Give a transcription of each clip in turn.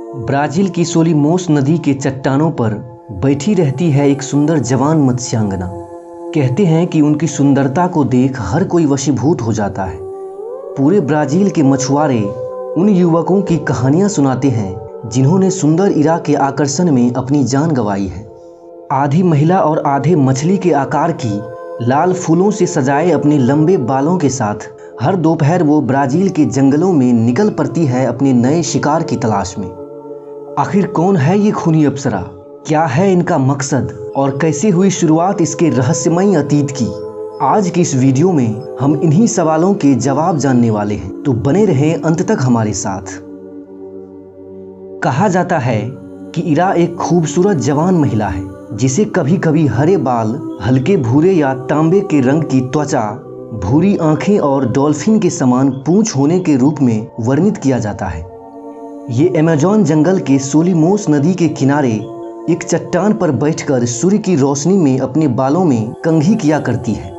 Brazil की सोलिमोस नदी के चट्टानों पर बैठी रहती है एक सुंदर जवान मत्स्यांगना। कहते हैं कि उनकी सुंदरता को देख हर कोई वशीभूत हो जाता है। पूरे ब्राज़ील के मछुआरे उन युवकों की कहानियां सुनाते हैं जिन्होंने सुंदर इरा के आकर्षण में अपनी जान गंवाई है। आधी महिला और आधे मछली के आकार की लाल फूलों से सजाए अपने लंबे बालों के साथ हर दोपहर वो ब्राज़ील के जंगलों में निकल पड़ती है अपने नए शिकार की तलाश में। आखिर कौन है ये खूनी अप्सरा, क्या है इनका मकसद और कैसे हुई शुरुआत इसके रहस्यमयी अतीत की। आज की इस वीडियो में हम इन्हीं सवालों के जवाब जानने वाले हैं, तो बने रहें अंत तक हमारे साथ। कहा जाता है कि इरा एक खूबसूरत जवान महिला है जिसे कभी कभी हरे बाल, हल्के भूरे या तांबे के रंग की त्वचा, भूरी आंखें और डॉल्फिन के समान पूंछ होने के रूप में वर्णित किया जाता है। ये अमेज़न जंगल के सोलिमोस नदी के किनारे एक चट्टान पर बैठकर सूर्य की रोशनी में अपने बालों में कंघी किया करती है,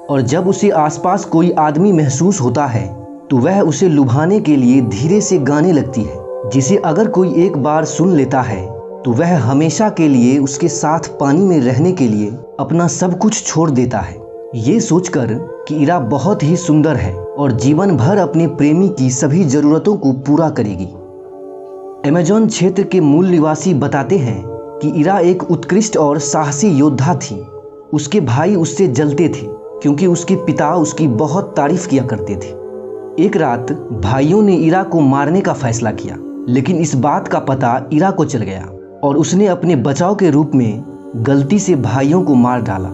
और जब उसे आसपास कोई आदमी महसूस होता है तो वह उसे लुभाने के लिए धीरे से गाने लगती है, जिसे अगर कोई एक बार सुन लेता है तो वह हमेशा के लिए उसके साथ पानी में रहने के लिए अपना सब कुछ छोड़ देता है, ये सोचकर कि इरा बहुत ही सुंदर है और जीवन भर अपने प्रेमी की सभी जरूरतों को पूरा करेगी। अमेज़न क्षेत्र के मूल निवासी बताते हैं कि इरा एक उत्कृष्ट और साहसी योद्धा थी। उसके भाई उससे जलते थे क्योंकि उसके पिता उसकी बहुत तारीफ किया करते थे। एक रात भाइयों ने इरा को मारने का फैसला किया, लेकिन इस बात का पता इरा को चल गया और उसने अपने बचाव के रूप में गलती से भाइयों को मार डाला।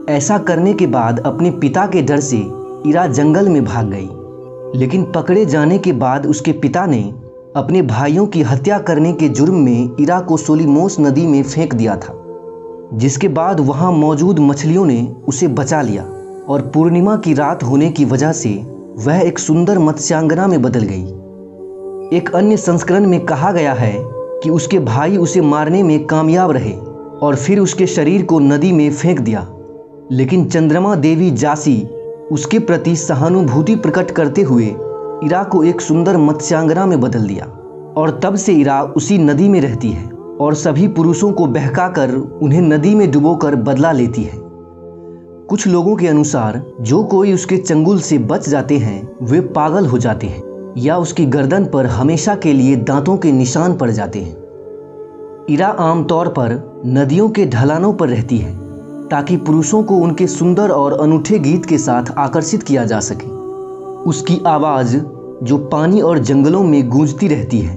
ऐसा करने के बाद अपने पिता के डर से इरा जंगल में भाग गई, लेकिन पकड़े जाने के बाद उसके पिता ने अपने भाइयों की हत्या करने के जुर्म में इरा को सोलिमोस नदी में फेंक दिया था, जिसके बाद वहां मौजूद मछलियों ने उसे बचा लिया और पूर्णिमा की रात होने की वजह से वह एक सुंदर मत्स्यांगना में बदल गई। एक अन्य संस्करण में कहा गया है कि उसके भाई उसे मारने में कामयाब रहे और फिर उसके शरीर को नदी में फेंक दिया, लेकिन चंद्रमा देवी जासी उसके प्रति सहानुभूति प्रकट करते हुए इरा को एक सुंदर मत्स्यांगना में बदल दिया, और तब से इरा उसी नदी में रहती है और सभी पुरुषों को बहकाकर उन्हें नदी में डुबोकर बदला लेती है। कुछ लोगों के अनुसार जो कोई उसके चंगुल से बच जाते हैं वे पागल हो जाते हैं या उसकी गर्दन पर हमेशा के लिए दांतों के निशान पड़ जाते हैं। इरा आमतौर पर नदियों के ढलानों पर रहती है ताकि पुरुषों को उनके सुंदर और अनूठे गीत के साथ आकर्षित किया जा सके। उसकी आवाज़ जो पानी और जंगलों में गूंजती रहती है,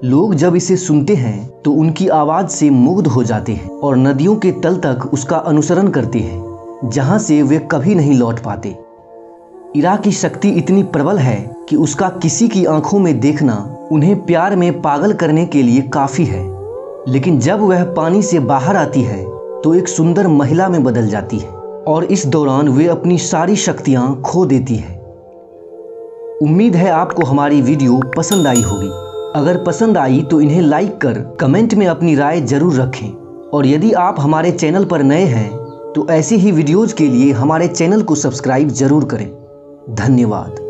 लोग जब इसे सुनते हैं तो उनकी आवाज़ से मुग्ध हो जाते हैं और नदियों के तल तक उसका अनुसरण करते हैं, जहां से वे कभी नहीं लौट पाते। इरा की शक्ति इतनी प्रबल है कि उसका किसी की आंखों में देखना उन्हें प्यार में पागल करने के लिए काफ़ी है, लेकिन जब वह पानी से बाहर आती है तो एक सुंदर महिला में बदल जाती है और इस दौरान वे अपनी सारी शक्तियाँ खो देती है। उम्मीद है आपको हमारी वीडियो पसंद आई होगी। अगर पसंद आई तो इन्हें लाइक कर कमेंट में अपनी राय जरूर रखें, और यदि आप हमारे चैनल पर नए हैं तो ऐसे ही वीडियोज़ के लिए हमारे चैनल को सब्सक्राइब जरूर करें। धन्यवाद।